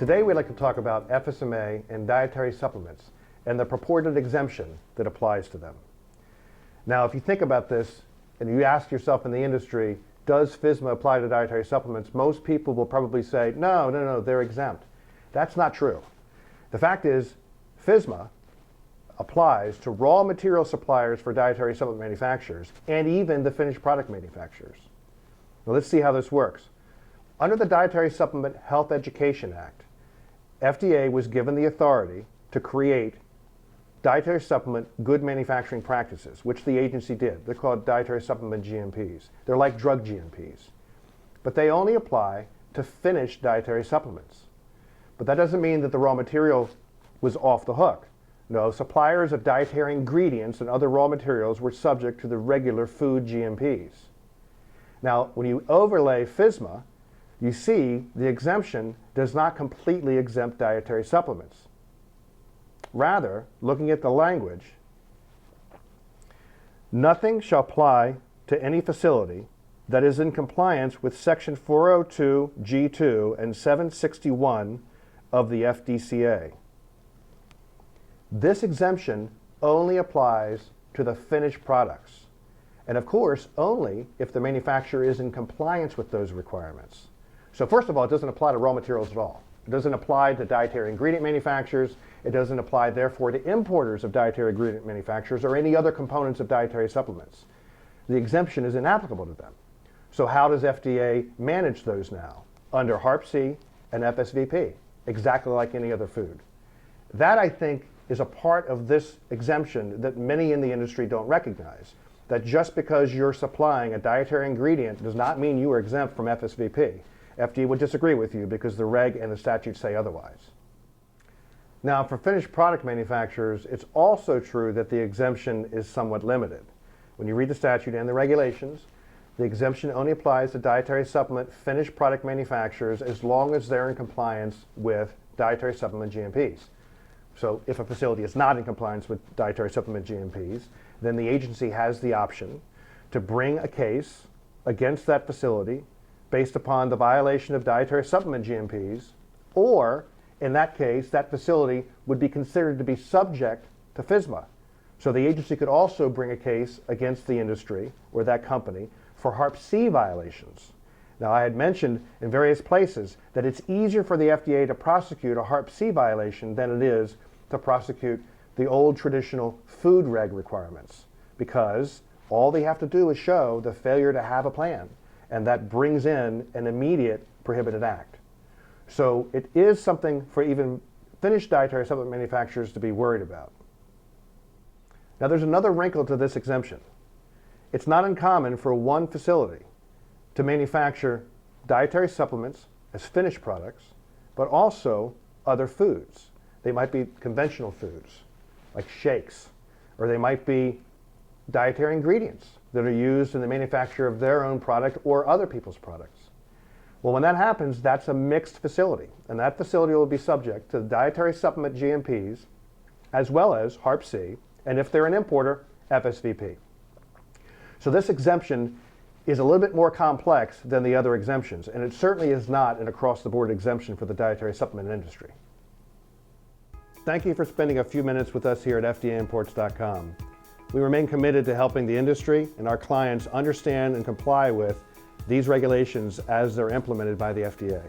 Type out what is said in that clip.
Today we'd like to talk about FSMA and dietary supplements and the purported exemption that applies to them. Now, if you think about this and you ask yourself in the industry, does FSMA apply to dietary supplements? Most people will probably say, no, they're exempt. That's not true. The fact is, FSMA applies to raw material suppliers for dietary supplement manufacturers and even the finished product manufacturers. Now let's see how this works. Under the Dietary Supplement Health Education Act, FDA was given the authority to create dietary supplement good manufacturing practices, which the agency did. They're called dietary supplement GMPs. They're like drug GMPs. But they only apply to finished dietary supplements. But that doesn't mean that the raw material was off the hook. No, suppliers of dietary ingredients and other raw materials were subject to the regular food GMPs. Now, when you overlay FSMA, you see the exemption does not completely exempt dietary supplements. Rather, looking at the language, nothing shall apply to any facility that is in compliance with Section 402 G2 and 761 of the FDCA. This exemption only applies to the finished products, and of course only if the manufacturer is in compliance with those requirements. So first of all, it doesn't apply to raw materials at all. It doesn't apply to dietary ingredient manufacturers. It doesn't apply, therefore, to importers of dietary ingredient manufacturers or any other components of dietary supplements. The exemption is inapplicable to them. So how does FDA manage those now? Under Harp C and FSVP, exactly like any other food. That, I think, is a part of this exemption that many in the industry don't recognize. That just because you're supplying a dietary ingredient does not mean you are exempt from FSVP. FDA would disagree with you because the reg and the statute say otherwise. Now, for finished product manufacturers, it's also true that the exemption is somewhat limited. When you read the statute and the regulations, the exemption only applies to dietary supplement finished product manufacturers as long as they're in compliance with dietary supplement GMPs. So if a facility is not in compliance with dietary supplement GMPs, then the agency has the option to bring a case against that facility based upon the violation of dietary supplement GMPs, or in that case, that facility would be considered to be subject to FSMA. So the agency could also bring a case against the industry or that company for Harp C violations. Now, I had mentioned in various places that it's easier for the FDA to prosecute a Harp C violation than it is to prosecute the old traditional food reg requirements, because all they have to do is show the failure to have a plan, and that brings in an immediate prohibited act. So it is something for even finished dietary supplement manufacturers to be worried about. Now, there's another wrinkle to this exemption. It's not uncommon for one facility to manufacture dietary supplements as finished products, but also other foods. They might be conventional foods, like shakes, or they might be dietary ingredients that are used in the manufacture of their own product or other people's products. Well, when that happens, that's a mixed facility, and that facility will be subject to the dietary supplement GMPs as well as Harp C, and if they're an importer, FSVP. So this exemption is a little bit more complex than the other exemptions, and it certainly is not an across-the-board exemption for the dietary supplement industry. Thank you for spending a few minutes with us here at FDAImports.com. We remain committed to helping the industry and our clients understand and comply with these regulations as they're implemented by the FDA.